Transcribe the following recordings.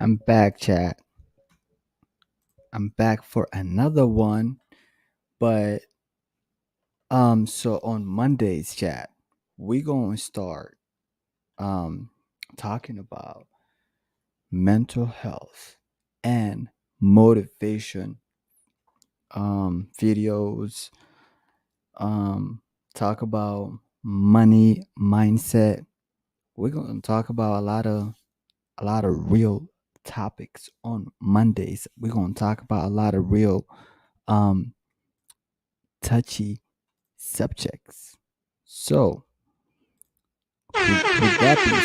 I'm back, chat. I'm back for another one. But so on Mondays, chat, we gonna start um talking about mental health and motivation videos, um talk about money mindset. We're gonna talk about a lot of real topics on Mondays. We're gonna talk about a lot of real um touchy subjects. So, with that being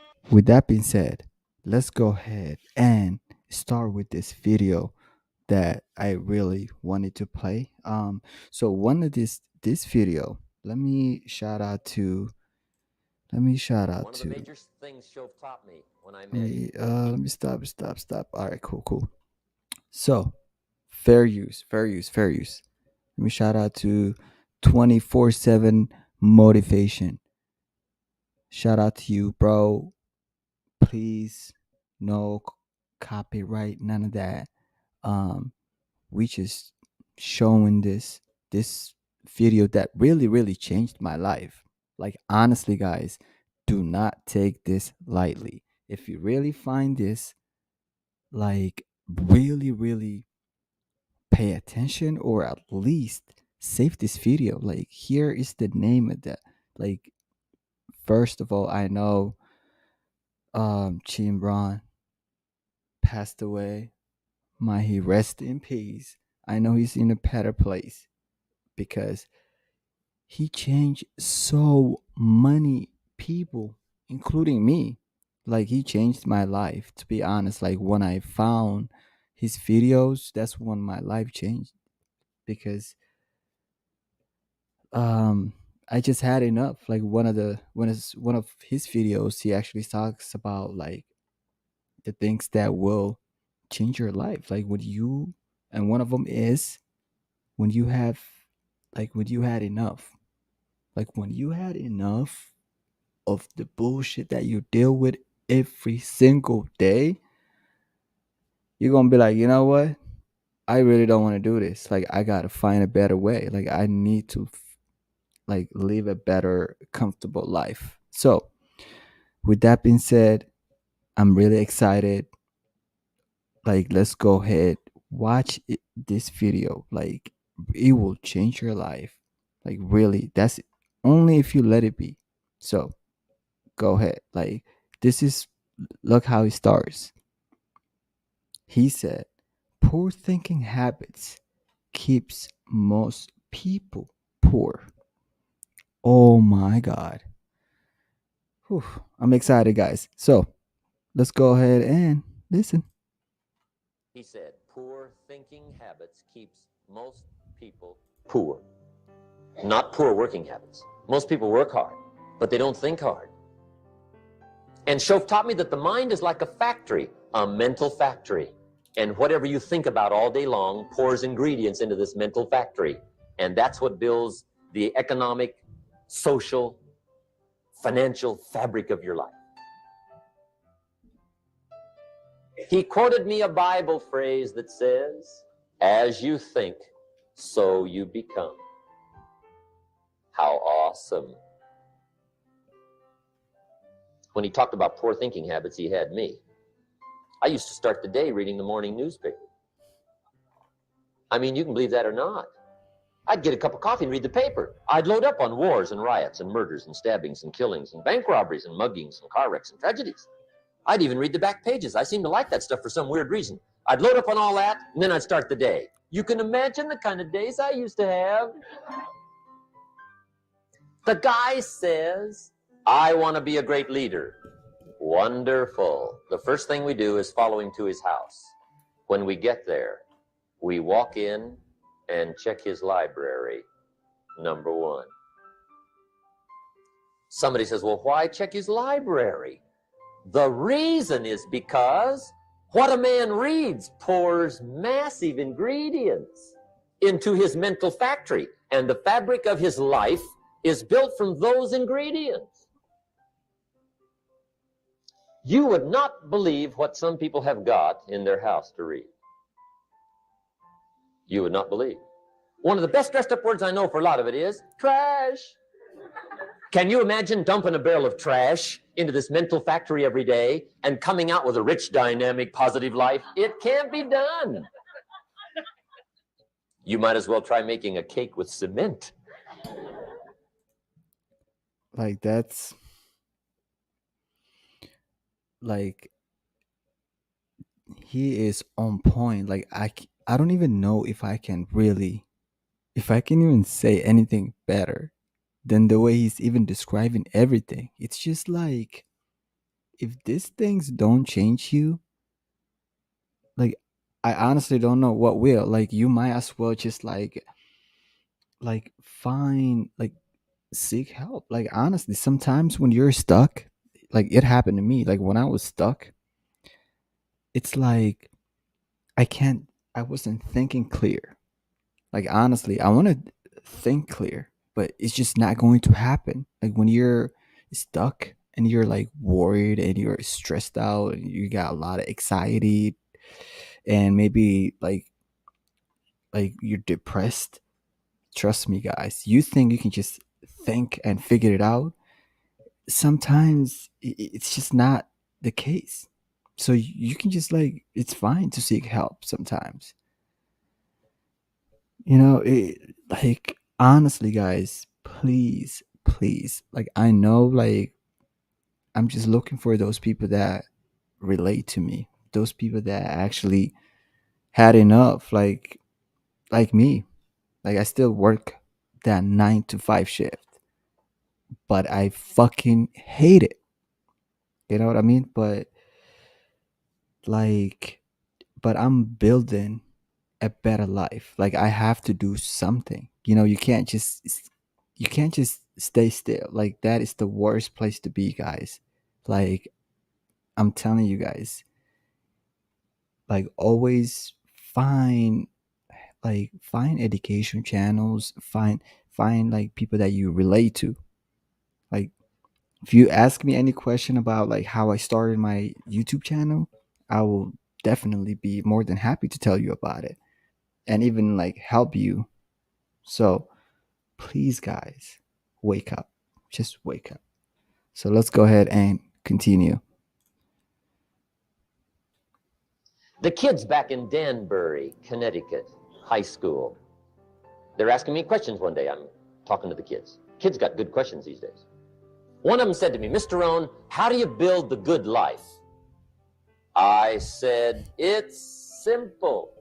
said, with that being said, let's go ahead and start with this video that I really wanted to play. So one of this video, let me shout out One of the to major things Shove taught me when I let met him. me let me stop. All right, cool. So fair use, fair use, fair use. Let me shout out to 24/7 motivation. Shout out to you, bro. Please, no copyright, none of that. Um, we just showing this video that really changed my life. Like honestly, guys, do not take this lightly. If you really find this, like really pay attention, or at least save this video. Like here is the name of that. Like first of all, I know Rohn passed away. May he rest in peace. I know he's in a better place because he changed so many people, including me. Like he changed my life, to be honest. Like when I found his videos, that's when my life changed because I just had enough. Like one of his videos, he actually talks about like the things that will change your life. Like when you and one of them is when you have when you had enough. Like when you had enough of the bullshit that you deal with every single day, you're gonna be like, you know what? I really don't want to do this. Like I gotta find a better way. Like I need to like live a better, comfortable life. So with that being said, I'm really excited. Like let's go ahead, this video. Like it will change your life. Like really, that's only if you let it be. So go ahead. Like this is look how it starts. He said, poor thinking habits keeps most people poor. Oh my god. Whew. I'm excited, guys. So let's go ahead and listen. He said, poor thinking habits keeps most people poor. Not poor working habits. Most people work hard, but they don't think hard. And Shove taught me that the mind is like a factory, a mental factory. And whatever you think about all day long pours ingredients into this mental factory. And that's what builds the economic, social, financial fabric of your life. He quoted me a Bible phrase that says, as you think, so you become. How awesome. When he talked about poor thinking habits, he had me. I used to start the day reading the morning newspaper. I mean, you can believe that or not. I'd get a cup of coffee and read the paper. I'd load up on wars and riots and murders and stabbings and killings and bank robberies and muggings and car wrecks and tragedies. I'd even read the back pages. I seem to like that stuff for some weird reason. I'd load up on all that, and then I'd start the day. You can imagine the kind of days I used to have. The guy says, I want to be a great leader. Wonderful. The first thing we do is follow him to his house. When we get there, we walk in and check his library, number one. Somebody says, well, why check his library? The reason is because what a man reads pours massive ingredients into his mental factory, and the fabric of his life is built from those ingredients. You would not believe what some people have got in their house to read. You would not believe. One of the best dressed up words I know for a lot of it is trash. Can you imagine dumping a barrel of trash into this mental factory every day and coming out with a rich, dynamic, positive life? It can't be done. You might as well try making a cake with cement. Like that's like he is on point. Like I don't even know if I can really, if I can even say anything better than the way he's even describing everything. It's just like, if these things don't change you, like I honestly don't know what will. Like you might as well just like find like seek help. Like honestly, sometimes when you're stuck, like it happened to me. Like when I was stuck, it's like I can't. I wasn't thinking clear. Like honestly, I want to think clear, but it's just not going to happen. Like when you're stuck and you're like worried and you're stressed out and you got a lot of anxiety and maybe like you're depressed. Trust me, guys. You think you can just think and figure it out? Sometimes it's just not the case. So you can just like, it's fine to seek help sometimes. Like honestly, guys, please, please. Like I know, like I'm just looking for those people that relate to me. Those people that actually had enough, like me. Like I still work that 9 to 5 shift, but I fucking hate it. You know what I mean? Like, but I'm building a better life. Like I have to do something. You can't just stay still. Like that is the worst place to be, guys. Like I'm telling you guys, like always find find education channels, find like people that you relate to. Like if you ask me any question about like how I started my YouTube channel, I will definitely be more than happy to tell you about it and even like help you. So please, guys, wake up. Just wake up. So let's go ahead and continue. The kids back in Danbury, Connecticut, high school, they're asking me questions one day. I'm talking to the kids. Kids got good questions these days. One of them said to me, Mr. Rohn, how do you build the good life? I said, it's simple.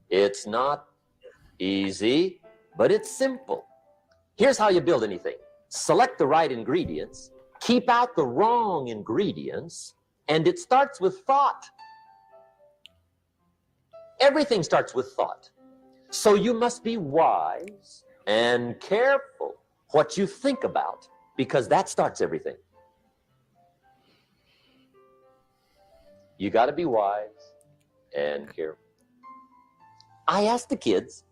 It's not easy, but it's simple. Here's how you build anything. Select the right ingredients, keep out the wrong ingredients, and it starts with thought. Everything starts with thought. So you must be wise and careful what you think about, because that starts everything. You got to be wise and careful. I asked the kids,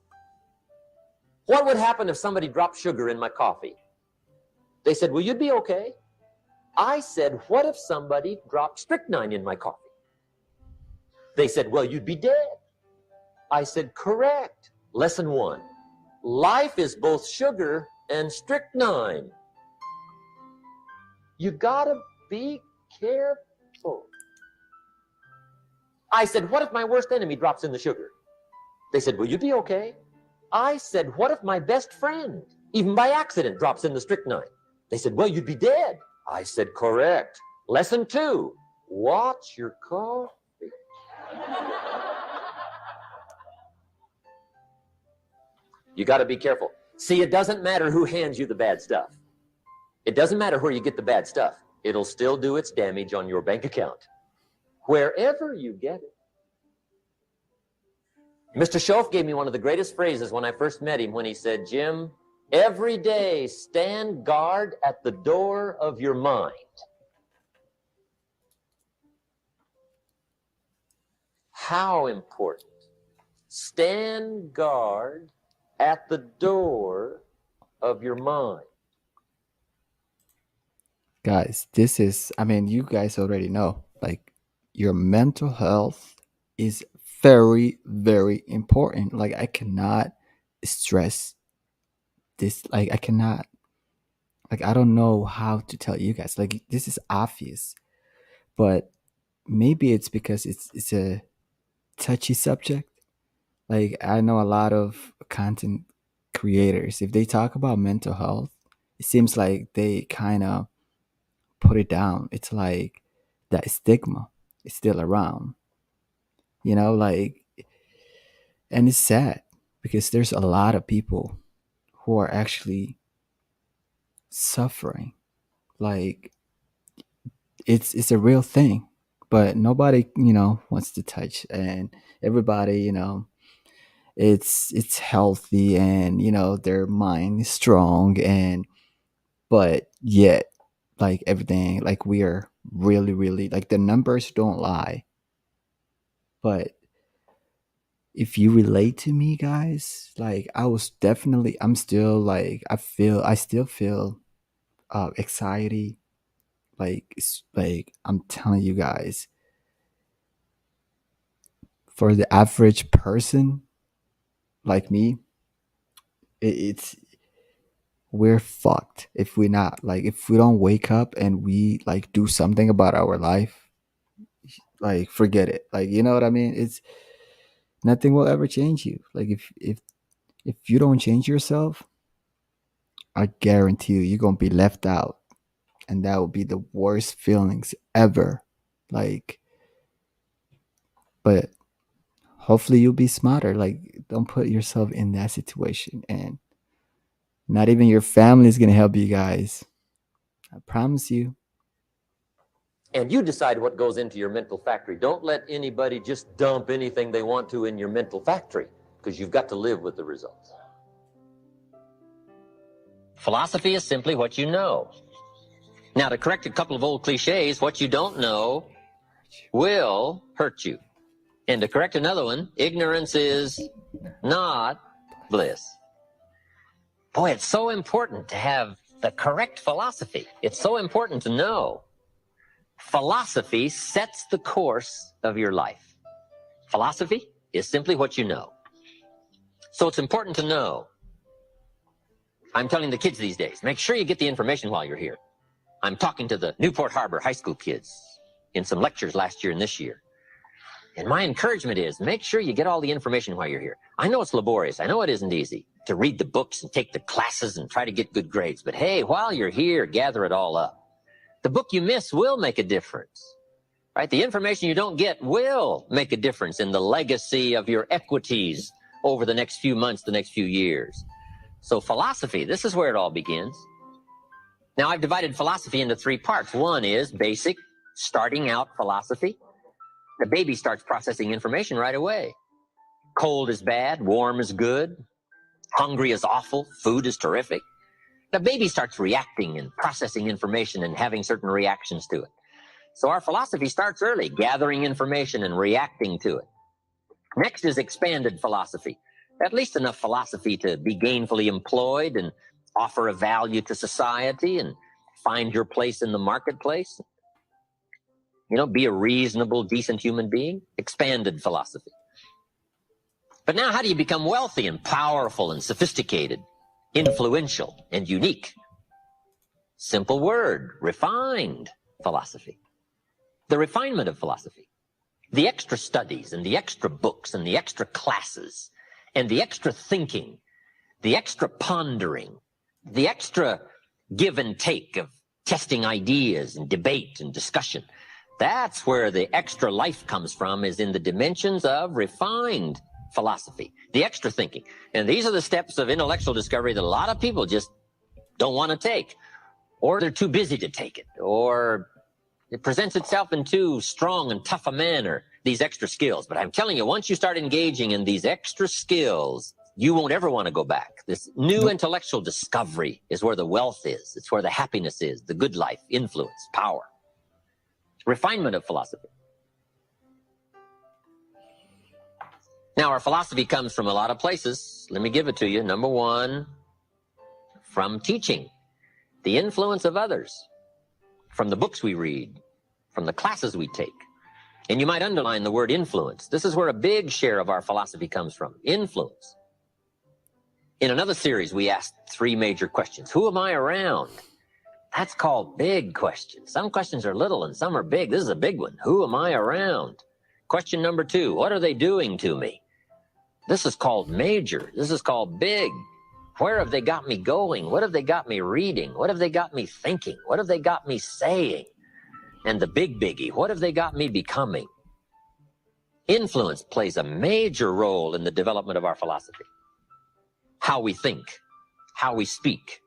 what would happen if somebody dropped sugar in my coffee? They said, well, you'd be okay. I said, what if somebody dropped strychnine in my coffee? They said, well, you'd be dead. I said, correct. Lesson one, life is both sugar and strychnine. You gotta be careful. I said, what if my worst enemy drops in the sugar? They said, will you be okay? I said, what if my best friend, even by accident, drops in the strychnine? They said, well, you'd be dead. I said, correct. Lesson two, watch your coffee. You got to be careful. See, it doesn't matter who hands you the bad stuff. It doesn't matter where you get the bad stuff. It'll still do its damage on your bank account, wherever you get it. Mr. Schoaf gave me one of the greatest phrases when I first met him when he said, Jim, every day stand guard at the door of your mind. How important. Stand guard at the door of your mind. Guys, this is, I mean, you guys already know, like, your mental health is very, very important. Like, I cannot stress this. Like, I cannot, like, I don't know how to tell you guys. Like, this is obvious, but maybe it's because it's a touchy subject. Like, I know a lot of content creators, if they talk about mental health, it seems like they kind of put it down. It's like that stigma is still around, like, and it's sad because there's a lot of people who are actually suffering. Like, it's a real thing, but nobody, wants to touch, and everybody, it's healthy, and their mind is strong, and but yet, like, everything, like, we are really, really, like, the numbers don't lie. But if you relate to me, guys, like, I'm still, like, I still feel anxiety. Like, like, I'm telling you guys, for the average person like me, it's we're fucked if we not, like, if we don't wake up and we, like, do something about our life. Like, forget it. Like, you know what I mean? It's nothing will ever change you. Like, if you don't change yourself, I guarantee you're gonna be left out, and that would be the worst feelings ever. Like, but hopefully you'll be smarter. Like, don't put yourself in that situation, and not even your family is gonna help you guys. I promise you. And you decide what goes into your mental factory. Don't let anybody just dump anything they want to in your mental factory, because you've got to live with the results. Philosophy is simply what you know. Now, to correct a couple of old cliches, what you don't know will hurt you. And to correct another one, ignorance is not bliss. Boy, it's so important to have the correct philosophy. It's so important to know. Philosophy sets the course of your life. Philosophy is simply what you know. So it's important to know. I'm telling the kids these days, make sure you get the information while you're here. I'm talking to the Newport Harbor high school kids in some lectures last year and this year. And my encouragement is, make sure you get all the information while you're here. I know it's laborious. I know it isn't easy to read the books and take the classes and try to get good grades. But hey, while you're here, gather it all up. The book you miss will make a difference, right? The information you don't get will make a difference in the legacy of your equities over the next few months, the next few years. So philosophy, this is where it all begins. Now, I've divided philosophy into three parts. One is basic, starting out philosophy. The baby starts processing information right away. Cold is bad, warm is good, hungry is awful, food is terrific. The baby starts reacting and processing information and having certain reactions to it. So our philosophy starts early, gathering information and reacting to it. Next is expanded philosophy. At least enough philosophy to be gainfully employed and offer a value to society and find your place in the marketplace. Be a reasonable, decent human being. Expanded philosophy. But now, how do you become wealthy and powerful and sophisticated, influential and unique? Simple word, refined philosophy. The refinement of philosophy. The extra studies and the extra books and the extra classes and the extra thinking, the extra pondering, the extra give and take of testing ideas and debate and discussion. That's where the extra life comes from, is in the dimensions of refined philosophy, the extra thinking. And these are the steps of intellectual discovery that a lot of people just don't want to take, or they're too busy to take it, or it presents itself in too strong and tough a manner, these extra skills. But I'm telling you, once you start engaging in these extra skills, you won't ever want to go back. This new intellectual discovery is where the wealth is. It's where the happiness is, the good life, influence, power. Refinement of philosophy. Now, our philosophy comes from a lot of places. Let me give it to you. Number one, from teaching, the influence of others. from the books we read, from the classes we take. And you might underline the word influence. This is where a big share of our philosophy comes from, influence. In another series, we asked 3 major questions. Who am I around? That's called big questions. Some questions are little and some are big. This is a big one. Who am I around? Question number 2, what are they doing to me? This is called major. This is called big. Where have they got me going? What have they got me reading? What have they got me thinking? What have they got me saying? And the big biggie, what have they got me becoming? Influence plays a major role in the development of our philosophy. How we think, how we speak,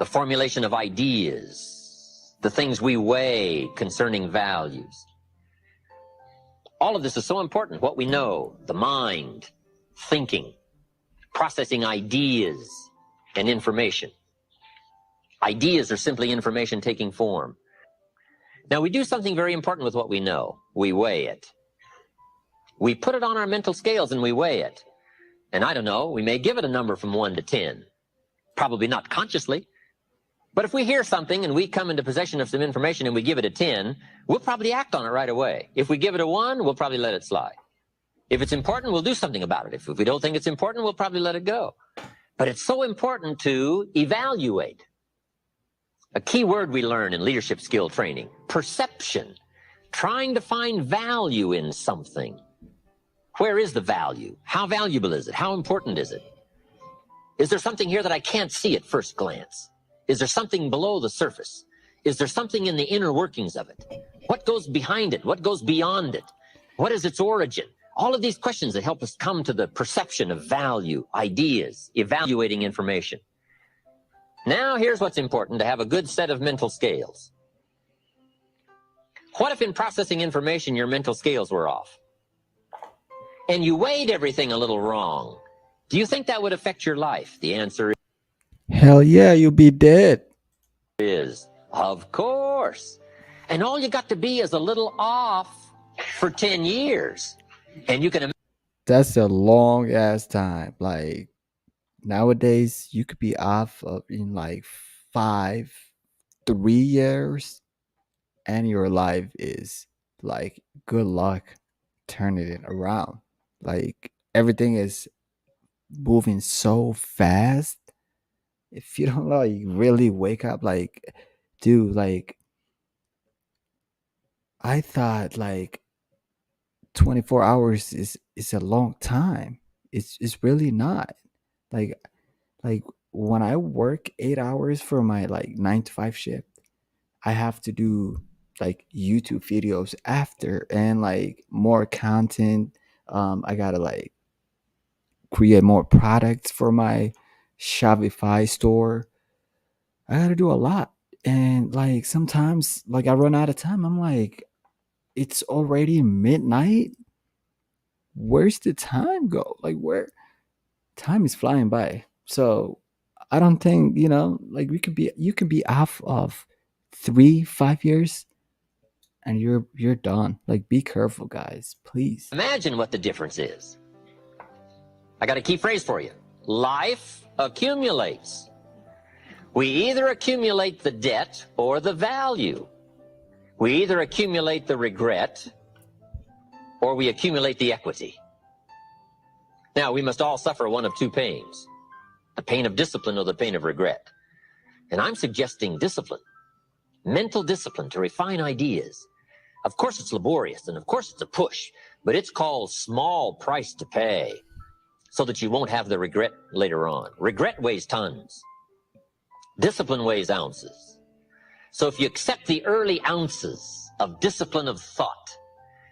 the formulation of ideas, the things we weigh concerning values. All of this is so important. What we know, the mind, thinking, processing ideas and information. Ideas are simply information taking form. Now, we do something very important with what we know. We weigh it. We put it on our mental scales and we weigh it. And I don't know, we may give it a number from 1 to 10. Probably not consciously. But if we hear something and we come into possession of some information and we give it a 10, we'll probably act on it right away. If we give it a 1, we'll probably let it slide. If it's important, we'll do something about it. If we don't think it's important, we'll probably let it go. But it's so important to evaluate. A key word we learn in leadership skill training, perception, trying to find value in something. Where is the value? How valuable is it? How important is it? Is there something here that I can't see at first glance? Is there something below the surface? Is there something in the inner workings of it? What goes behind it? What goes beyond it? What is its origin? All of these questions that help us come to the perception of value, ideas, evaluating information. Now, here's what's important, to have a good set of mental scales. What if in processing information your mental scales were off? And you weighed everything a little wrong? Do you think that would affect your life? The answer Hell yeah, you'll be dead. is, of course. And all you got to be is a little off for 10 years. And you can That's a long ass time. Like nowadays, you could be off of in like 5, 3 years, and your life is like good luck turning it around. Like everything is moving so fast. If you don't like really wake up, like, dude, like I thought like 24 hours is a long time. It's really not. Like like when I work 8 hours for my like 9 to 5 shift, I have to do like YouTube videos after and like more content. I gotta like create more products for my Shopify store. I gotta do a lot. And like sometimes like I run out of time. I'm like, it's already midnight. Where's the time go? Like where time is flying by. So I don't think, like you could be off of 3, 5 years and you're done. Like be careful, guys, please. imagine what the difference is. I got a key phrase for you. Life accumulates. We either accumulate the debt or the value. We either accumulate the regret or we accumulate the equity. Now, we must all suffer one of 2 pains, the pain of discipline or the pain of regret. And I'm suggesting discipline, mental discipline to refine ideas. Of course, it's laborious, and of course, it's a push, but it's called small price to pay so that you won't have the regret later on. Regret weighs tons. Discipline weighs ounces. So if you accept the early ounces of discipline of thought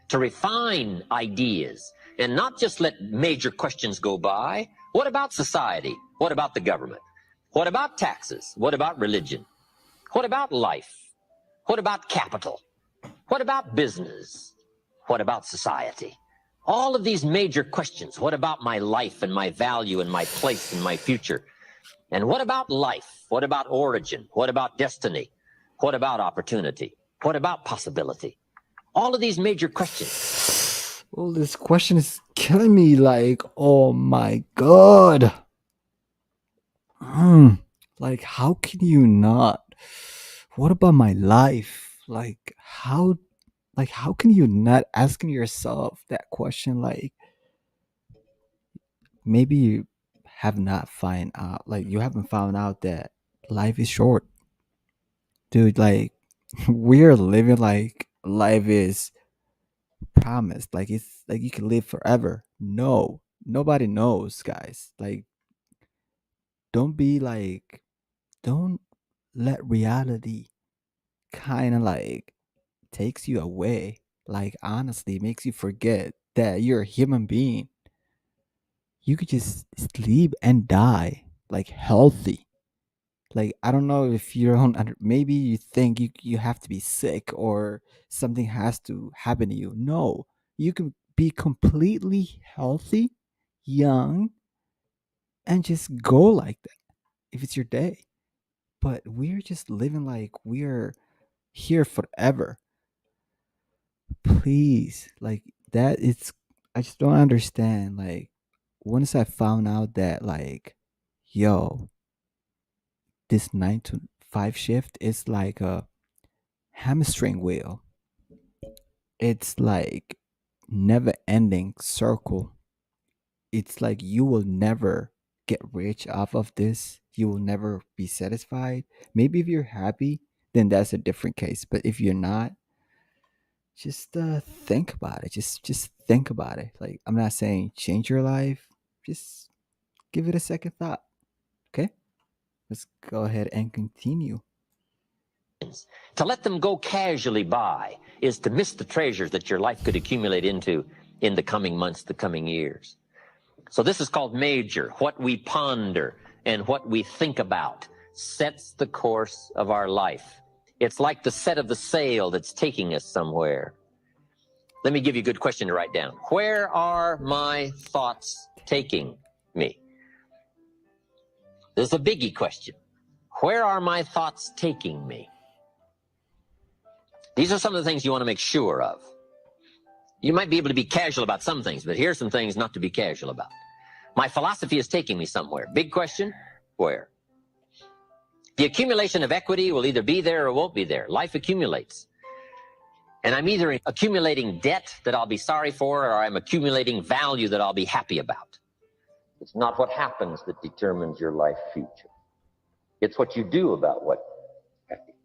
to refine ideas and not just let major questions go by, what about society? What about the government? What about taxes? What about religion? What about life? What about capital? What about business? What about society? All of these major questions. What about my life and my value and my place and my future? And what about life? What about origin? What about destiny? What about opportunity? What about possibility? All of these major questions. Well, this question is killing me. Like, oh my god. Like, how can you not? what about my life? Like how can you not asking yourself that question? Like maybe you have not find out, like you haven't found out that life is short, dude. Like we're living like life is promised, like it's like you can live forever. No, nobody knows, guys. Like don't be like, don't let reality kind of like takes you away, like honestly makes you forget that you're a human being. You could just sleep and die like healthy. Like I don't know if you don't maybe you think you have to be sick or something has to happen to you. No, you can be completely healthy, young, and just go like that if it's your day. But we're just living like we're here forever. Please, like that it's I just don't understand. Like once I found out that like, yo, this 9 to 5 shift is like a hamstring wheel. It's like never ending circle. It's like you will never get rich off of this. You will never be satisfied. Maybe if you're happy, then that's a different case. But if you're not, just think about it. Just think about it. Like I'm not saying change your life. Just give it a second thought. Okay? Let's go ahead and continue. To let them go casually by is to miss the treasures that your life could accumulate into in the coming months, the coming years. So this is called major. What we ponder and what we think about sets the course of our life. It's like the set of the sail that's taking us somewhere. Let me give you a good question to write down. Where are my thoughts taking me? This is a biggie question. Where are my thoughts taking me? These are some of the things you want to make sure of. You might be able to be casual about some things, but here's some things not to be casual about. My philosophy is taking me somewhere. Big question, where? The accumulation of equity will either be there or won't be there. Life accumulates. And I'm either accumulating debt that I'll be sorry for, or I'm accumulating value that I'll be happy about. It's not what happens that determines your life future. It's what you do about what happens.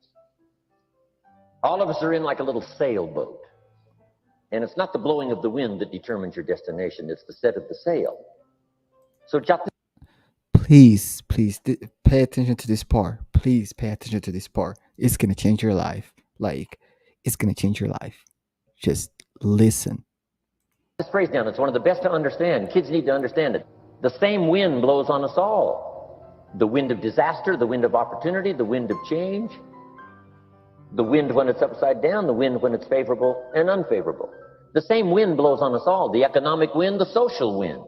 All of us are in like a little sailboat. And it's not the blowing of the wind that determines your destination. It's the set of the sail. So jot this. Please, please pay attention to this part. Please pay attention to this part. It's gonna change your life. Like it's gonna change your life. Just listen. This phrase down. It's one of the best to understand. Kids need to understand it. The same wind blows on us all. The wind of disaster, the wind of opportunity, the wind of change, the wind when it's upside down, the wind when it's favorable and unfavorable. The same wind blows on us all. The economic wind, the social wind,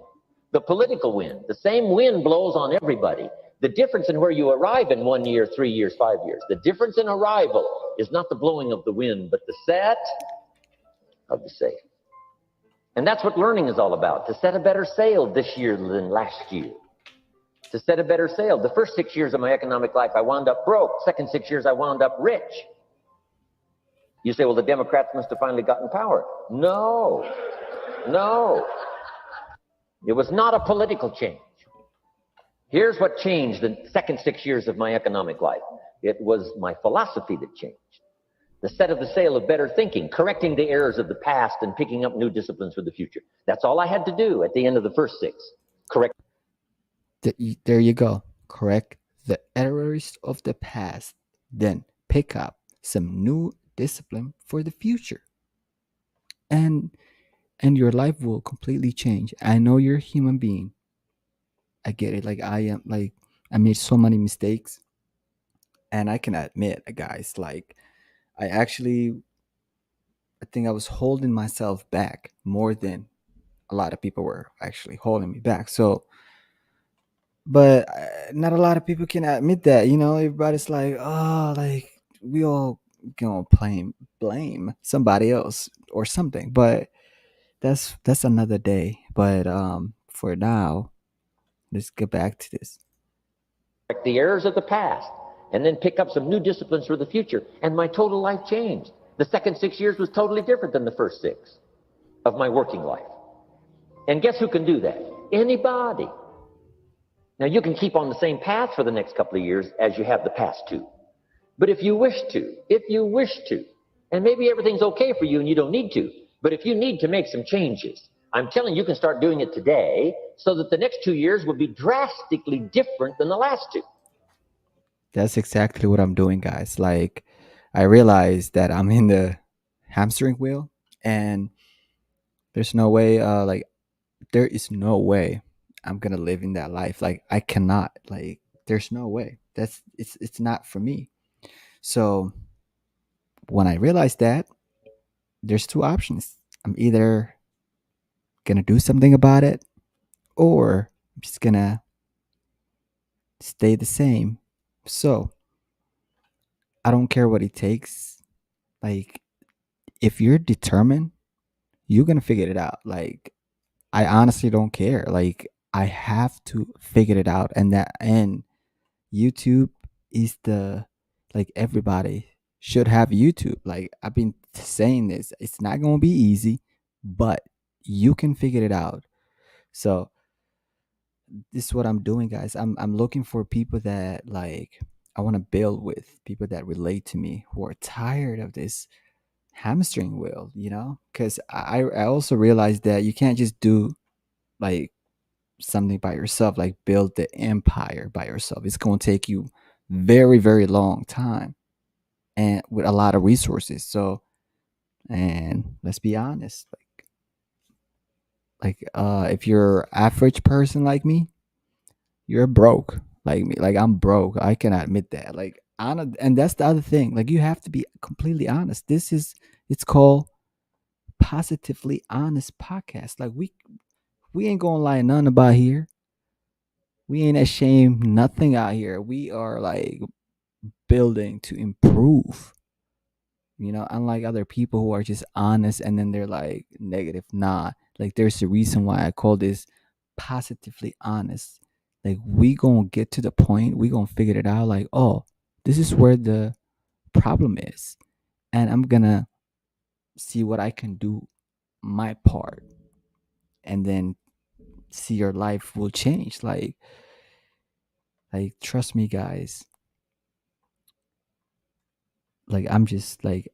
the political wind. The same wind blows on everybody. The difference in where you arrive in 1 year, 3 years, 5 years, the difference in arrival is not the blowing of the wind, but the set of the sail. And that's what learning is all about, to set a better sail this year than last year. To set a better sail. The first 6 years of my economic life, I wound up broke. Second 6 years, I wound up rich. You say, well, the Democrats must have finally gotten power. No, no. It was not a political change. Here's what changed the second 6 years of my economic life. It was my philosophy that changed. The set of the sail of better thinking, correcting the errors of the past and picking up new disciplines for the future. That's all I had to do at the end of the first 6. Correct. There you go. Correct the errors of the past. Then pick up some new discipline for the future. And your life will completely change. I know you're a human being. I get it. Like I am like I made so many mistakes, and I can admit, guys, like I think I was holding myself back more than a lot of people were actually holding me back. So, but not a lot of people can admit that. You know, everybody's like, oh, like we all gonna blame somebody else or something. But that's another day. But for now, let's get back to this. The errors of the past and then pick up some new disciplines for the future. And my total life changed. The second 6 years was totally different than the first 6 of my working life. And guess who can do that? Anybody. Now, you can keep on the same path for the next couple of years as you have the past 2. But if you wish to, and maybe everything's okay for you and you don't need to, but if you need to make some changes, I'm telling you, you can start doing it today so that the next 2 years will be drastically different than the last 2. That's exactly what I'm doing, guys. Like, I realized that I'm in the hamstring wheel, and there's no way, there is no way I'm gonna live in that life. Like, I cannot. Like, there's no way. It's not for me. So when I realized that, there's two options. I'm either gonna do something about it, or I'm just gonna stay the same. So I don't care what it takes. Like, if you're determined, you're gonna figure it out. Like, I honestly don't care. Like, I have to figure it out, and YouTube is the, like, everybody should have YouTube. Like, I've been saying this. It's not gonna be easy, but you can figure it out. So this is what I'm doing, guys. I'm looking for people that, like, I want to build with, people that relate to me, who are tired of this hamstring wheel, because I also realized that you can't just do, like, something by yourself, like build the empire by yourself. It's going to take you very, very long time and with a lot of resources. So, and let's be honest, if you're average person like me, you're broke like me. Like, I'm broke. I can admit that. Like, and that's the other thing. Like, you have to be completely honest. It's called Positively Honest Podcast. Like, we ain't gonna lie none about here. We ain't ashamed nothing out here. We are, like, building to improve. Unlike other people who are just honest and then they're like negative. Nah, like, there's a reason why I call this positively honest. Like, we gonna get to the point, we gonna figure it out, like, oh, this is where the problem is, and I'm gonna see what I can do, my part, and then see your life will change. Like, trust me, guys. Like, I'm just like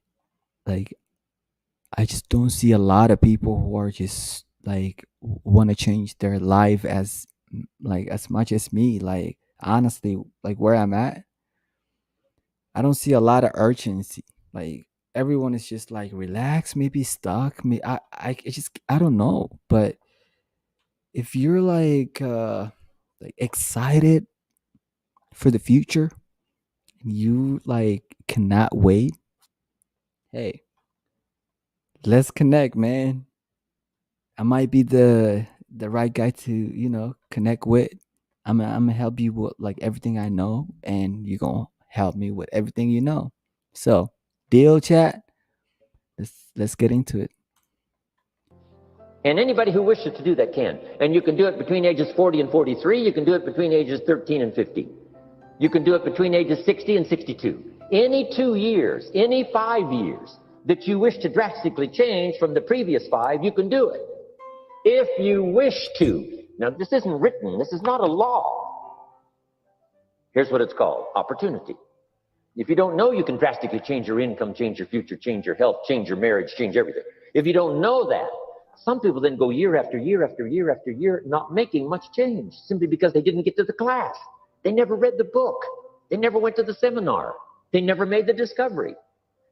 I just don't see a lot of people who are just, like, want to change their life as much as me. Like, honestly, like, where I'm at, I don't see a lot of urgency. Like, everyone is just like, relax, maybe stuck. Me, I don't know. But if you're like excited for the future, and you, like, cannot wait, hey, let's connect, man. I might be the right guy to, connect with. I'm gonna help you with, like, everything I know, and you're gonna help me with everything you know. So, deal, chat. Let's get into it. And anybody who wishes to do that can. And you can do it between ages 40 and 43. You can do it between ages 13 and 15. You can do it between ages 60 and 62. Any 2 years, any 5 years that you wish to drastically change from the previous 5, you can do it. If you wish to. Now, this isn't written. This is not a law. Here's what it's called: opportunity. If you don't know you can drastically change your income, change your future, change your health, change your marriage, change everything. If you don't know that, some people then go year after year after year after year not making much change simply because they didn't get to the class. They never read the book. They never went to the seminar. They never made the discovery.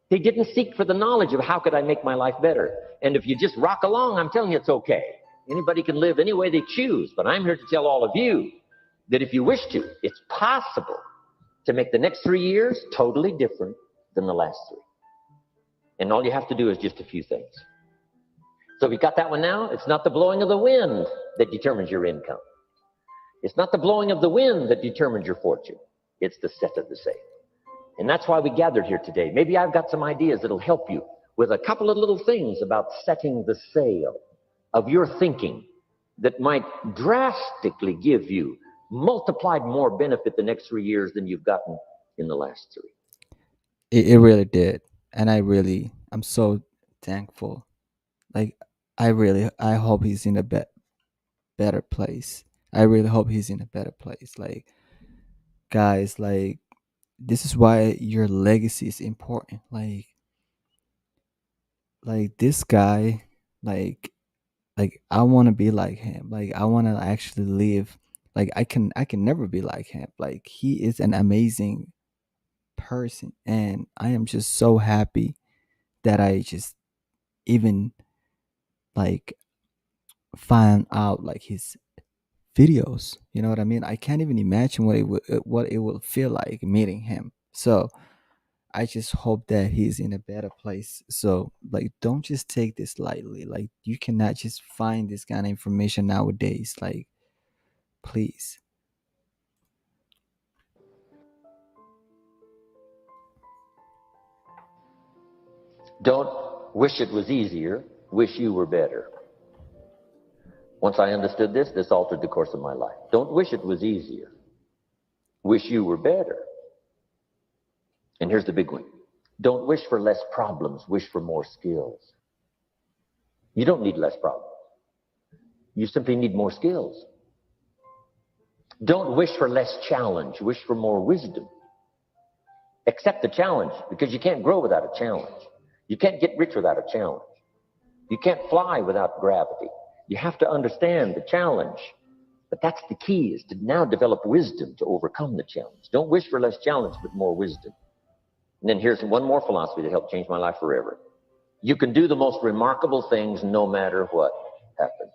They didn't seek for the knowledge of how could I make my life better. And if you just rock along, I'm telling you, it's okay. Anybody can live any way they choose, but I'm here to tell all of you that if you wish to, it's possible to make the next 3 years totally different than the last 3. And all you have to do is just a few things. So we got that one now. It's not the blowing of the wind that determines your income. It's not the blowing of the wind that determines your fortune. It's the set of the sail. And that's why we gathered here today. Maybe I've got some ideas that'll help you with a couple of little things about setting the sail of your thinking that might drastically give you multiplied more benefit the next 3 years than you've gotten in the last three. It really did, and I'm so thankful. Like, I hope he's in a better place. I really hope he's in a better place. Like, guys, like, this is why your legacy is important. Like this guy, like I want to be like him. Like, I want to actually live. Like, I can never be like him. Like, he is an amazing person, and I am just so happy that I just even like find out like his videos. You know what I mean? I can't even imagine what it will feel like meeting him. So I just hope that he's in a better place. So, like, don't just take this lightly. Like, you cannot just find this kind of information nowadays. Like, please. Don't wish it was easier, wish you were better. Once I understood this, this altered the course of my life. Don't wish it was easier, wish you were better. And here's the big one. Don't wish for less problems, wish for more skills. You don't need less problems. You simply need more skills. Don't wish for less challenge, wish for more wisdom. Accept the challenge, because you can't grow without a challenge. You can't get rich without a challenge. You can't fly without gravity. You have to understand the challenge. But that's the key, is to now develop wisdom to overcome the challenge. Don't wish for less challenge, but more wisdom. And then here's one more philosophy that helped change my life forever. You can do the most remarkable things no matter what happens.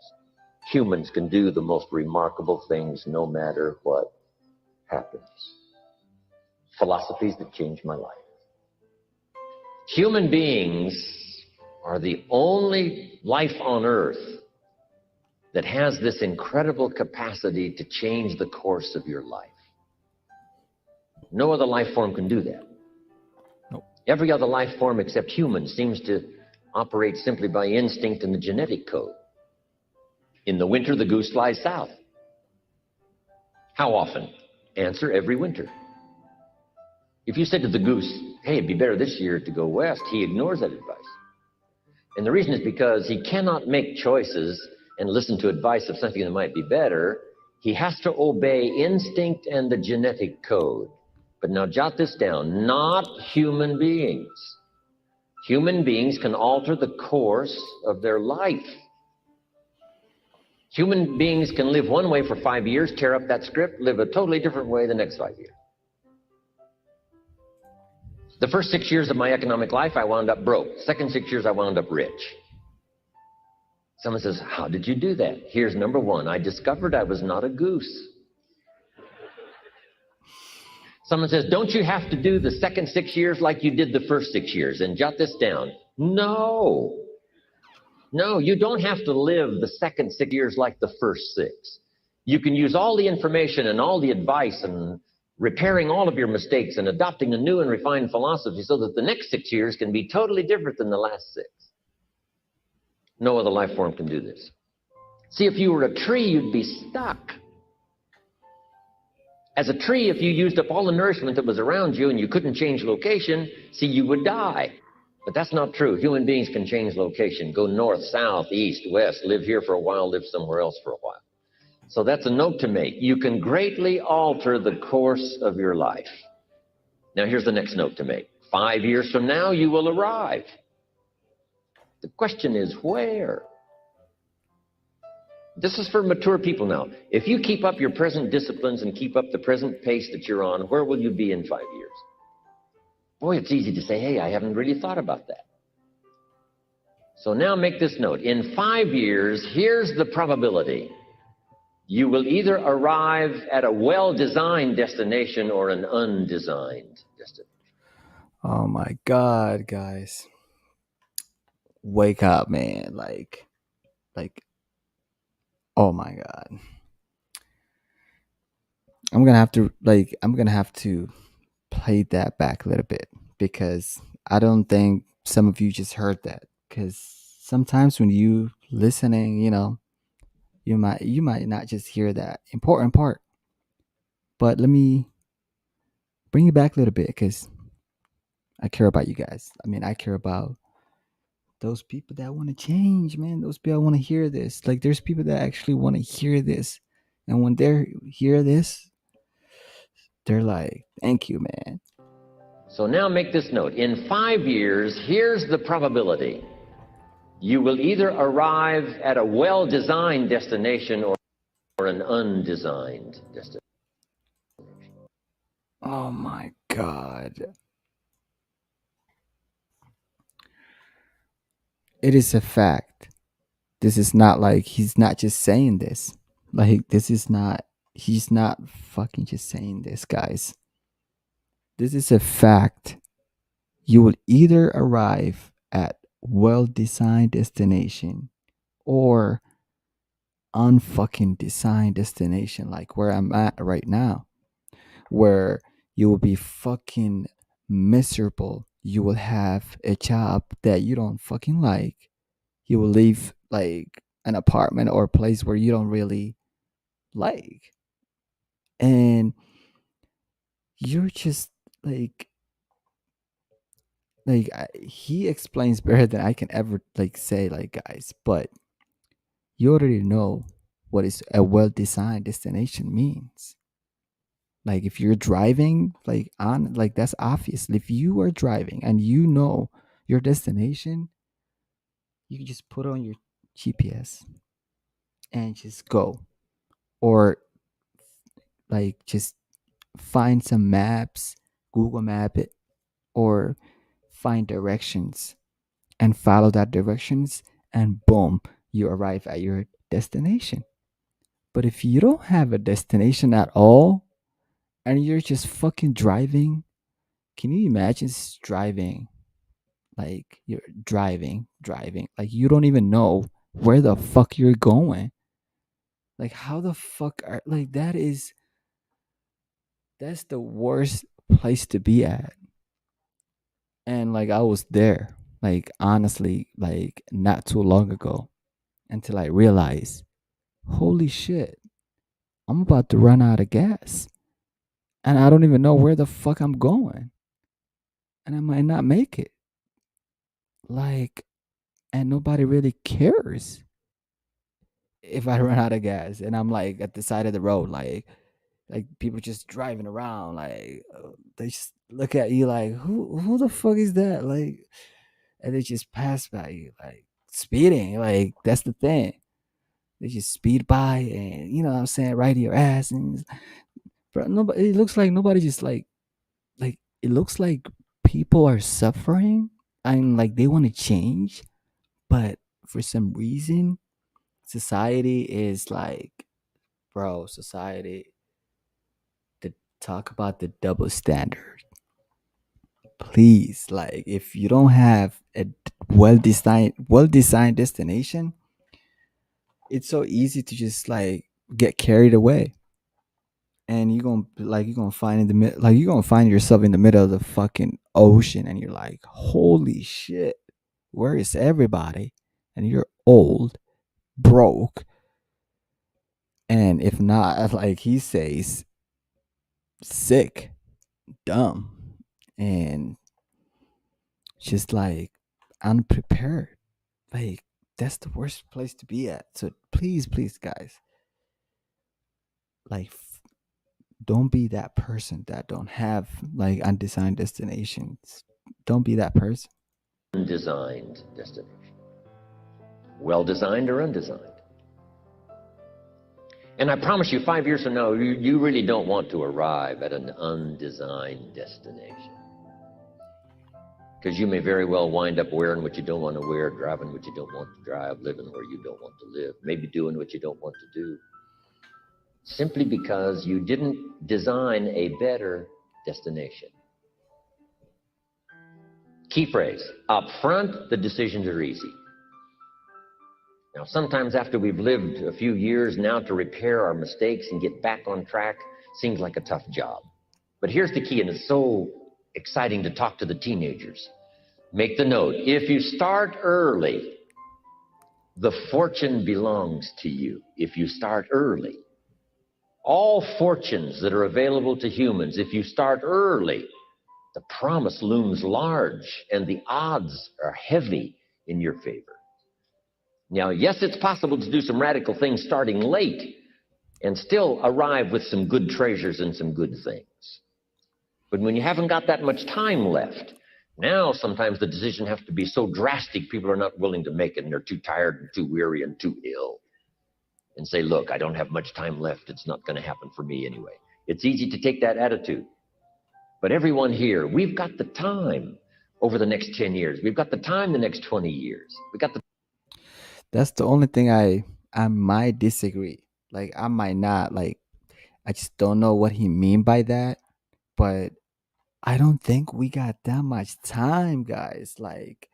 Humans can do the most remarkable things no matter what happens. Philosophies that changed my life. Human beings are the only life on earth that has this incredible capacity to change the course of your life. No other life form can do that. Nope. Every other life form except humans seems to operate simply by instinct and the genetic code. In the winter, the goose flies south. How often? Answer: every winter. If you said to the goose, hey, it'd be better this year to go west, he ignores that advice. And the reason is because he cannot make choices and listen to advice of something that might be better. He has to obey instinct and the genetic code. But now jot this down: not human beings. Human beings can alter the course of their life. Human beings can live one way for 5 years, tear up that script, live a totally different way the next 5 years. The first 6 years of my economic life, I wound up broke. Second 6 years, I wound up rich. Someone says, how did you do that? Here's number one: I discovered I was not a goose. Someone says, don't you have to do the second 6 years like you did the first 6 years? And jot this down. No. No, you don't have to live the second 6 years like the first 6. You can use all the information and all the advice and repairing all of your mistakes and adopting a new and refined philosophy so that the next 6 years can be totally different than the last 6. No other life form can do this. See, if you were a tree, you'd be stuck. As a tree, if you used up all the nourishment that was around you and you couldn't change location, see, you would die. But that's not true. Human beings can change location, go north, south, east, west, live here for a while, live somewhere else for a while. So that's a note to make. You can greatly alter the course of your life. Now here's the next note to make. 5 years from now, you will arrive. The question is, where? This is for mature people now. If you keep up your present disciplines and keep up the present pace that you're on, where will you be in 5 years? Boy, it's easy to say, hey, I haven't really thought about that. So now make this note. In 5 years, here's the probability. You will either arrive at a well-designed destination or an undesigned destination. Oh my God, guys. Wake up, man. Like, oh my God. I'm gonna have to play that back a little bit, because I don't think some of you just heard that. Because sometimes when you listening, you might not just hear that important part. But let me bring it back a little bit because I care about you guys. I mean, I care about those people that want to change, man. Those people want to hear this. Like, there's people that actually want to hear this, and when they hear this, they're like, "Thank you, man." So now make this note. In 5 years, here's the probability. You will either arrive at a well-designed destination or an undesigned destination. Oh my god. It is a fact. This is not like he's not just saying this. Like, this is not, he's not fucking just saying this, guys. This is a fact. You will either arrive at well-designed destination or unfucking designed destination, like where I'm at right now, where you will be fucking miserable. You will have a job that you don't fucking like. You will leave like an apartment or a place where you don't really like. And you're just like he explains better than I can ever like say, like, guys, but you already know what is a well-designed destination means. Like, if you're driving, like, on, like, that's obvious. If you are driving and you know your destination, you can just put on your GPS and just go, or like just find some maps, Google map it, or find directions and follow that directions, and boom, you arrive at your destination. But if you don't have a destination at all and you're just fucking driving, can you imagine driving? Like, you're driving, like you don't even know where the fuck you're going. Like, how the fuck are, like, that's the worst place to be at. And like, I was there, like, honestly, like not too long ago, until I realized, holy shit, I'm about to run out of gas and I don't even know where the fuck I'm going, and I might not make it. Like, and nobody really cares if I run out of gas and I'm like at the side of the road, like people just driving around, like, they just look at you like, who the fuck is that? Like, and they just pass by you, like speeding. Like, that's the thing. They just speed by, and you know what I'm saying, right to your ass, and bro, nobody. It looks like nobody just like it looks like people are suffering and like they want to change, but for some reason, society is like, bro, society, to talk about the double standard. Please, like, if you don't have a well designed destination, it's so easy to just like get carried away, and you're gonna find in the mid like you're gonna find yourself in the middle of the fucking ocean, and you're like, holy shit, where is everybody? And you're old, broke, and if not, like he says, sick, dumb, and just like unprepared. Like, that's the worst place to be at. So please, guys, like, don't be that person that don't have like undesigned destinations. Don't be that person. Undesigned destination. Well-designed or undesigned. And I promise you, 5 years from now, you really don't want to arrive at an undesigned destination. Because you may very well wind up wearing what you don't want to wear, driving what you don't want to drive, living where you don't want to live, maybe doing what you don't want to do, simply because you didn't design a better destination. Key phrase: up front, the decisions are easy. Now, sometimes after we've lived a few years, now to repair our mistakes and get back on track seems like a tough job. But here's the key, and it's so exciting to talk to the teenagers. Make the note: if you start early, the fortune belongs to you. If you start early, All fortunes that are available to humans, if you start early, the promise looms large and the odds are heavy in your favor. Now, yes, it's possible to do some radical things starting late and still arrive with some good treasures and some good things. But when you haven't got that much time left, now sometimes the decision has to be so drastic, people are not willing to make it and they're too tired and too weary and too ill. And say, look, I don't have much time left. It's not going to happen for me anyway. It's easy to take that attitude. But everyone here, we've got the time over the next 10 years. We've got the time the next 20 years. We've got the That's the only thing I might disagree. Like I might not like I just don't know what he mean by that, but I don't think we got that much time, guys. Like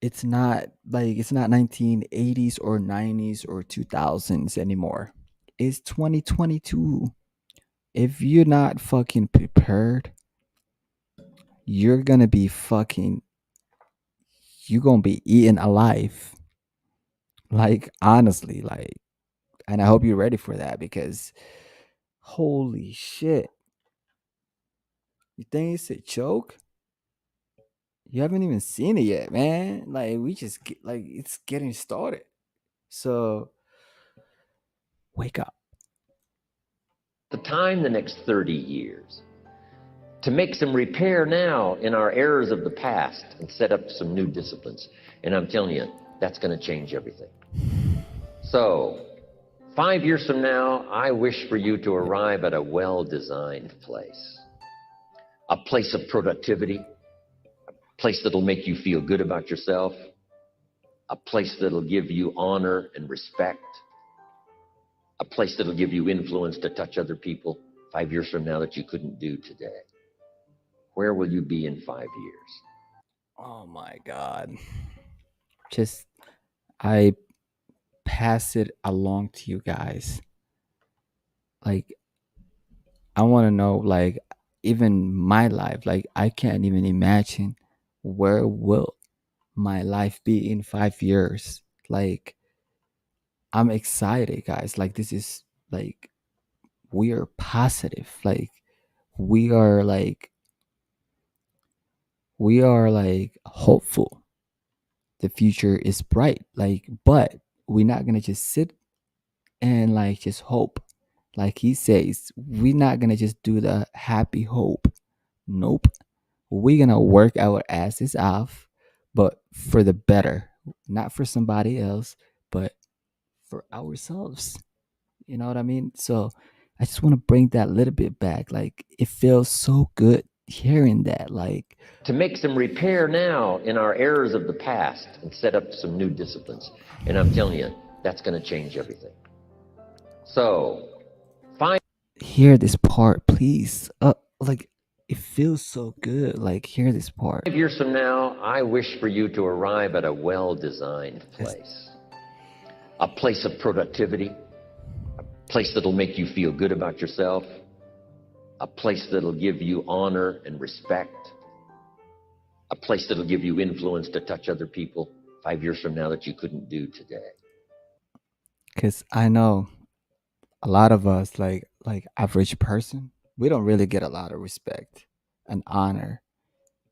it's not 1980s or 90s or 2000s anymore. It's 2022. If you're not fucking prepared, you're gonna be fucking you're gonna be eaten alive. Like honestly, like, and I hope you're ready for that because holy shit. You think it's a joke? You haven't even seen it yet, man. Like we just get, like it's getting started. So wake up. time the next 30 years to make some repair now in our errors of the past and set up some new disciplines. And I'm telling you, that's going to change everything. So, 5 years from now, I wish for you to arrive at a well designed place, a place of productivity, a place that'll make you feel good about yourself, a place that'll give you honor and respect, a place that'll give you influence to touch other people 5 years from now that you couldn't do today. Where will you be in 5 years? Oh my god. Just I pass it along to you guys. Like I want to know like even my life, like I can't even imagine where will my life be in 5 years. Like I'm excited, guys. Like this is like we are positive. Like we are like we are like hopeful. The future is bright. Like but we're not going to just sit and like just hope. Like he says, we're not going to just do the happy hope. Nope. We're going to work our asses off, but for the better, not for somebody else, but for ourselves. You know what I mean? So I just want to bring that little bit back. Like it feels so good hearing that. Like To make some repair now in our errors of the past and set up some new disciplines. And I'm telling you, that's going to change everything. So, find hear this part, please. Like it feels so good. Like hear this part. 5 years from now, I wish for you to arrive at a well designed It's, place, a place of productivity, a place that'll make you feel good about yourself, a place that'll give you honor and respect, a place that'll give you influence to touch other people 5 years from now that you couldn't do today. because I know a lot of us, like average person, we don't really get a lot of respect and honor.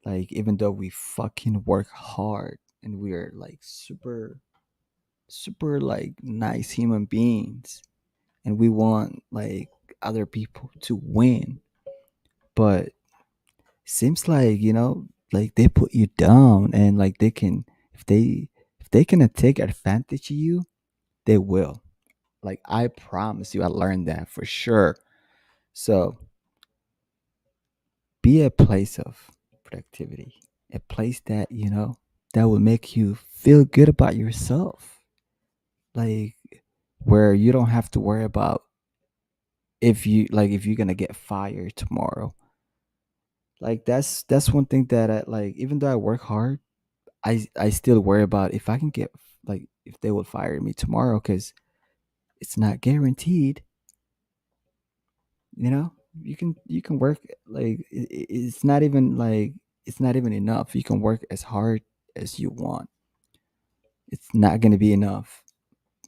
Like even though we fucking work hard and we're like super like nice human beings and we want like other people to win, but seems like like they put you down and like they can if they can take advantage of you, they will. Like I promise you, I learned that for sure. So be a place of productivity, a place that that will make you feel good about yourself, like where you don't have to worry about if you're gonna get fired tomorrow. Like that's one thing that I like. Even though I work hard, I still worry about if I can get like if they will fire me tomorrow because it's not guaranteed. You know, you can work like it's not even like it's not even enough. You can work as hard as you want. It's not going to be enough.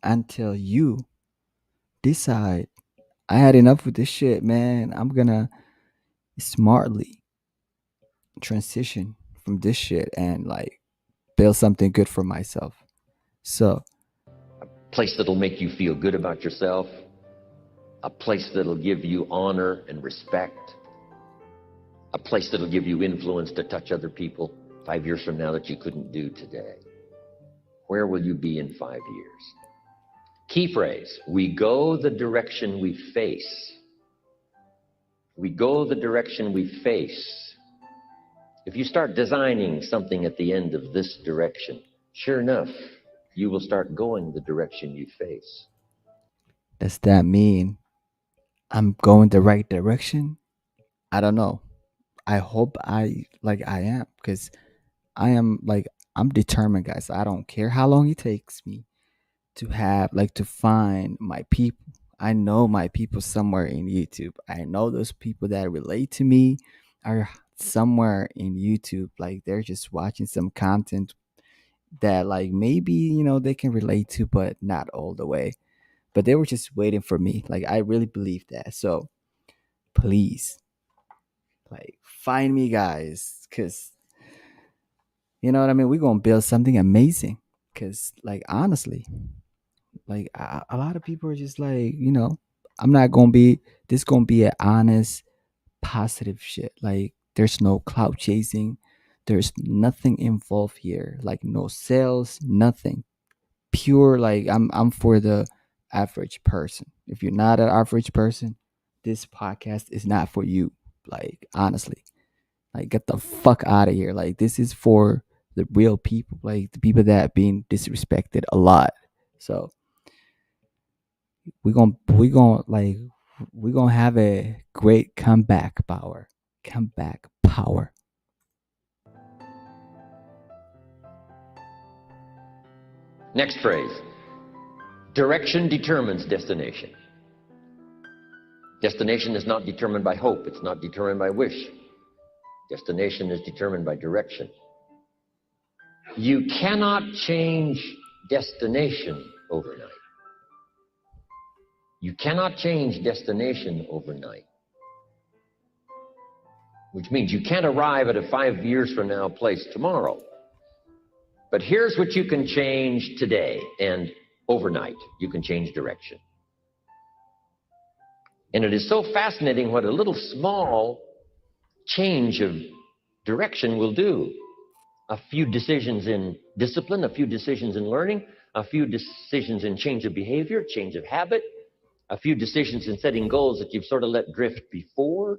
until you decide I had enough with this shit, man. I'm gonna smartly transition from this shit and like build something good for myself. So, Place that'll make you feel good about yourself, a place that'll give you honor and respect, a place that'll give you influence to touch other people 5 years from now that you couldn't do today. Where will you be in 5 years? Key phrase: we go the direction we face. We go the direction we face. If you start designing something at the end of this direction, sure enough, you will start going the direction you face. does that mean I'm going the right direction? I don't know. I hope I am because I am like I'm determined, guys. I don't care how long it takes me to have like to find my people. I know my people somewhere in YouTube. I know those people that relate to me are somewhere in YouTube. Like they're just watching some content that like maybe they can relate to, but not all the way. But they were just waiting for me. Like I really believe that. So please, like find me, guys, because you know what I mean. We're gonna build something amazing. Because like honestly, like a lot of people are just like, I'm not gonna be. This gonna be an honest, positive shit. Like there's no cloud chasing. There's nothing involved here. Like no sales, nothing. Pure like I'm for the average person. If you're not an average person, this podcast is not for you. Like honestly, like get the fuck out of here. Like this is for the real people, like the people that have been disrespected a lot. So we're gonna have a great comeback power. Comeback power. Next phrase: direction determines destination. Destination is not determined by hope, it's not determined by wish. Destination is determined by direction. You cannot change destination overnight. You cannot change destination overnight, which means you can't arrive at a 5 years from now place tomorrow. But here's what you can change today and overnight. You can change direction. And it is so fascinating what a little small change of direction will do. A few decisions in discipline, a few decisions in learning, a few decisions in change of behavior, change of habit, a few decisions in setting goals that you've sort of let drift before.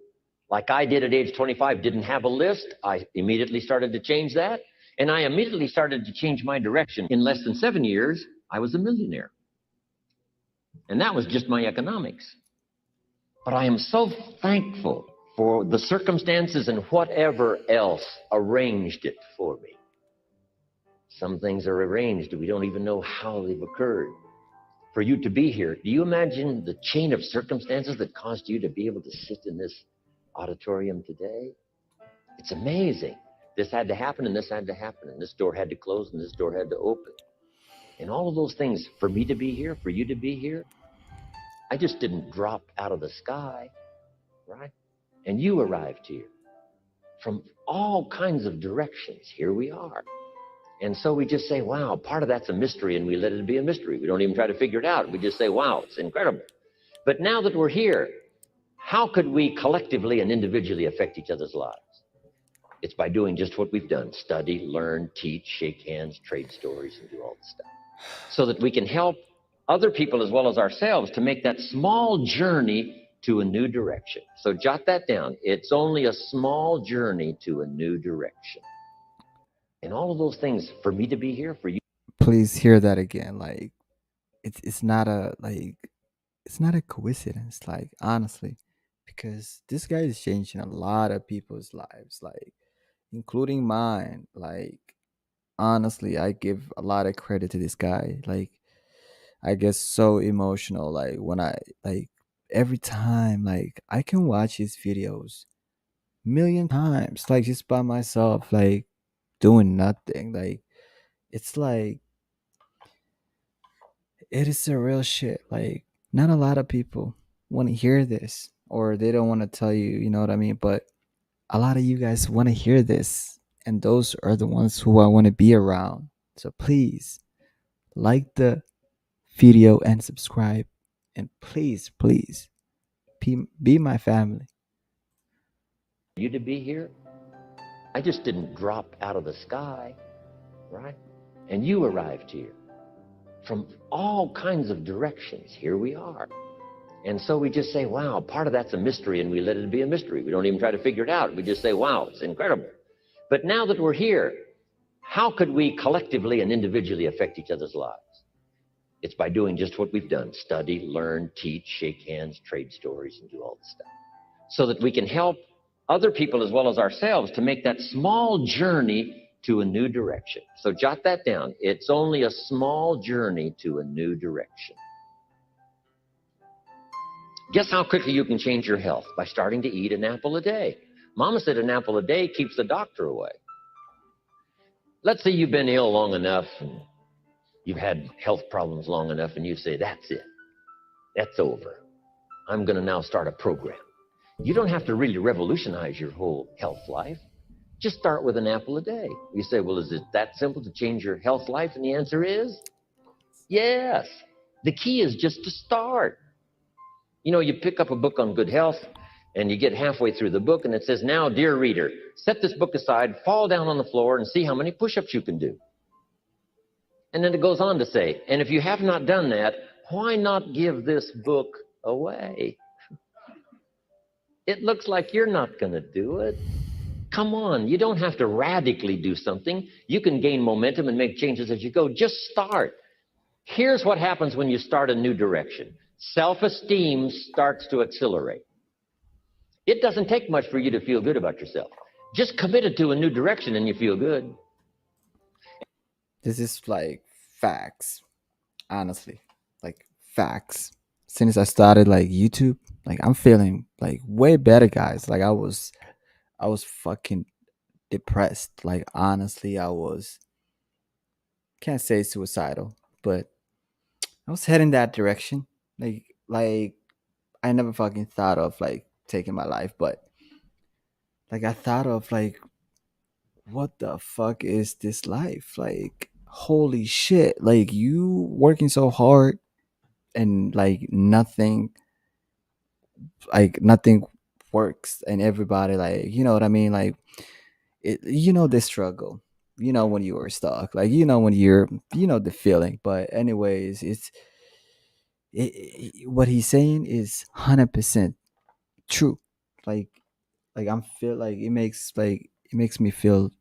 Like I did at age 25, didn't have a list. I immediately started to change that. And I immediately started to change my direction. In less than 7 years, I was a millionaire. And that was just my economics. But I am so thankful for the circumstances and whatever else arranged it for me. Some things are arranged, we don't even know how they've occurred. For you to be here, do you imagine the chain of circumstances that caused you to be able to sit in this auditorium today? It's amazing. This had to happen, and this had to happen, and this door had to close, and this door had to open. And all of those things, for me to be here, for you to be here, I just didn't drop out of the sky, right? And you arrived here from all kinds of directions. Here we are. And so we just say, wow, part of that's a mystery, and we let it be a mystery. We don't even try to figure it out. We just say, wow, it's incredible. But now that we're here, how could we collectively and individually affect each other's lives? It's by doing just what we've done: study, learn, teach, shake hands, trade stories, and do all this stuff, so that we can help other people as well as ourselves to make that small journey to a new direction. So jot that down. It's only a small journey to a new direction. And all of those things, for me to be here, for you. Please hear that again. Like it's not a like it's not a coincidence. Like honestly, because this guy is changing a lot of people's lives. Like including mine. Like honestly, I give a lot of credit to this guy. Like I get so emotional like when I like every time like I can watch his videos million times like just by myself like doing nothing. Like it's like it is the real shit. Like, not a lot of people want to hear this, or they don't want to tell you, you know what I mean? But a lot of you guys want to hear this, and those are the ones who I want to be around. So please like the video and subscribe, and please, please be my family. You to be here. I just didn't drop out of the sky, right? And you arrived here from all kinds of directions. Here we are. And so we just say, wow, part of that's a mystery, and we let it be a mystery. We don't even try to figure it out. We just say, wow, it's incredible. But now that we're here, how could we collectively and individually affect each other's lives? It's by doing just what we've done: study, learn, teach, shake hands, trade stories, and do all this stuff, so that we can help other people as well as ourselves to make that small journey to a new direction. So jot that down. It's only a small journey to a new direction. Guess how quickly you can change your health? By starting to eat an apple a day. Mama said an apple a day keeps the doctor away. Let's say you've been ill long enough and you've had health problems long enough, and you say, that's it. That's over. I'm going to now start a program. You don't have to really revolutionize your whole health life. Just start with an apple a day. You say, well, is it that simple to change your health life? And the answer is yes. The key is just to start. You know, you pick up a book on good health, and you get halfway through the book, and it says, now, dear reader, set this book aside, fall down on the floor, and see how many push-ups you can do. And then it goes on to say, and if you have not done that, why not give this book away? It looks like you're not going to do it. Come on, you don't have to radically do something. You can gain momentum and make changes as you go. Just start. Here's what happens when you start a new direction. Self-esteem starts to accelerate. It doesn't take much for you to feel good about yourself. Just commit it to a new direction and you feel good. This is like facts, honestly, like facts. Since I started like YouTube, like I'm feeling like way better, guys. Like I was fucking depressed. Like honestly, I was, can't say suicidal, but I was heading that direction. Like I never fucking thought of like taking my life, but like I thought of like, what the fuck is this life? Like holy shit. Like you working so hard, and like nothing works, and everybody, like, you know what I mean? Like the struggle, when you were stuck, like when you're, the feeling. But anyways, what he's saying is 100% true. like I'm feel like it makes me feel a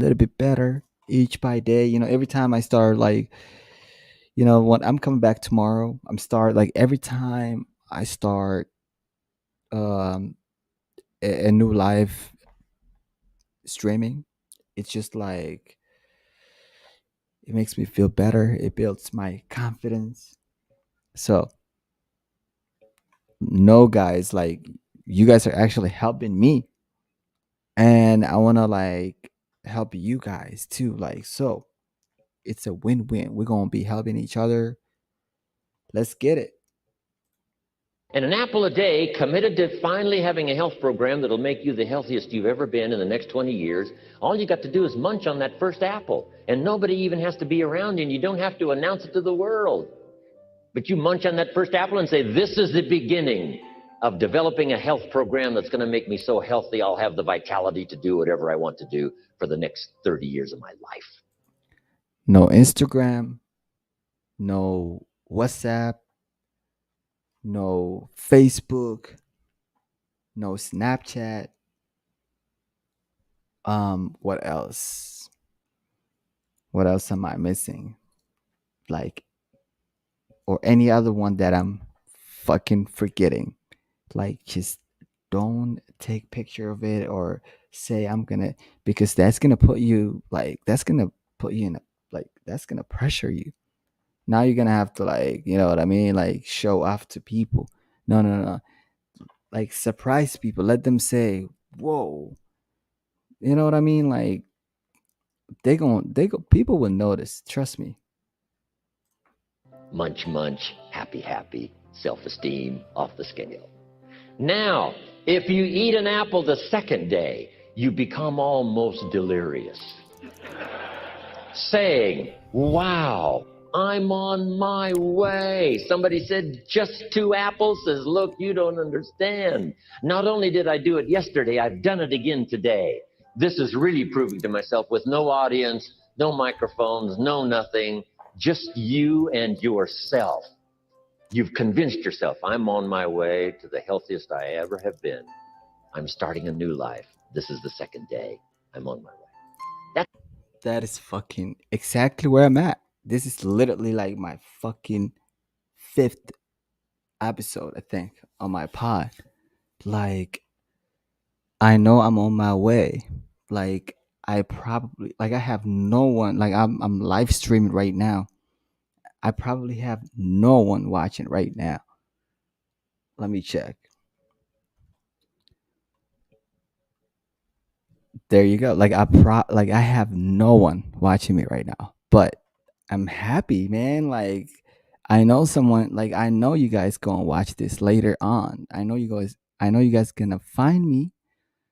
little bit better each by day. Every time I start, like, when I'm coming back tomorrow, I'm start like every time I start um a new live streaming, it's just like it makes me feel better. It builds my confidence. So, no, guys, like, you guys are actually helping me, and I want to like help you guys too. Like, so it's a win-win. We're gonna be helping each other. Let's get it. And an apple a day, committed to finally having a health program that'll make you the healthiest you've ever been in the next 20 years. All you got to do is munch on that first apple, and nobody even has to be around you, and you don't have to announce it to the world. But you munch on that first apple and say, this is the beginning of developing a health program that's going to make me so healthy I'll have the vitality to do whatever I want to do for the next 30 years of my life. No Instagram, no WhatsApp, no Facebook, no Snapchat. What else? What else am I missing? Like, or any other one that I'm fucking forgetting. Like, just don't take picture of it, or say I'm gonna, because that's gonna put you, like, that's gonna put you in a, like, that's gonna pressure you. Now you're gonna have to, like, you know what I mean, like, show off to people. No, no, no. Like, surprise people. Let them say, whoa. You know what I mean? Like, people will notice. Trust me. Munch, munch, happy, happy, self-esteem off the scale. Now, if you eat an apple the second day, you become almost delirious, saying, wow, I'm on my way. Somebody said, just 2 apples? Says, look, you don't understand. Not only did I do it yesterday, I've done it again today. This is really proving to myself with no audience, no microphones, no nothing, just you and yourself. You've convinced yourself, I'm on my way to the healthiest I ever have been. I'm starting a new life. This is the second day. I'm on my way. That is fucking exactly where I'm at. This is literally like my fucking fifth episode, I think, on my pod. Like, I know I'm on my way. Like, I probably like I have no one. Like, I'm live streaming right now. I probably have no one watching right now. Let me check. There you go. Like I have no one watching me right now. But I'm happy, man. Like, I know someone, like I know you guys gonna watch this later on. I know you guys gonna find me.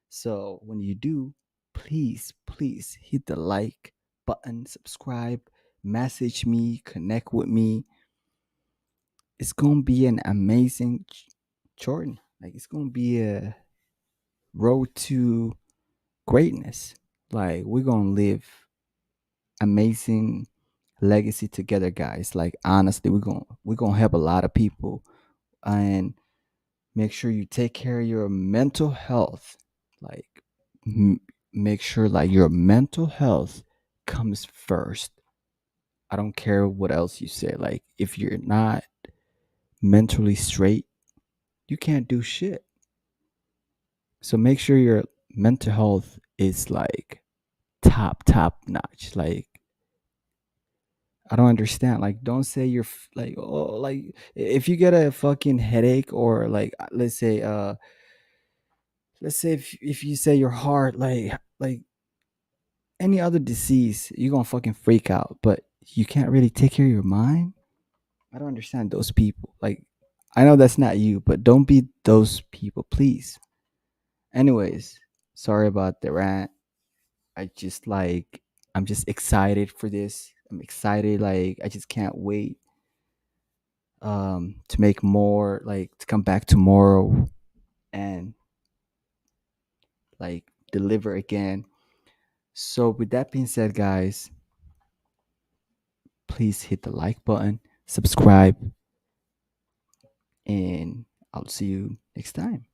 So when you do, please hit the like button, subscribe, message me, connect with me. It's gonna be an amazing Jordan. Like, it's gonna be a road to greatness. Like, we're gonna live amazing legacy together, guys. Like, honestly, we're gonna help a lot of people, and make sure you take care of your mental health. Like, m- make sure like your mental health comes first. I don't care what else you say. Like, if you're not mentally straight, you can't do shit. So make sure your mental health is like top notch. Like, I don't understand. Like, don't say you're like, oh, like if you get a fucking headache, or like, let's say if you say your heart, like any other disease, you're gonna fucking freak out. But you can't really take care of your mind. I don't understand those people. Like, I know that's not you, but don't be those people, please. Anyways, sorry about the rant. I just like I'm just excited for this. I'm excited. Like, I just can't wait to make more, like to come back tomorrow and like deliver again. So with that being said, guys, please hit the like button, subscribe, and I'll see you next time.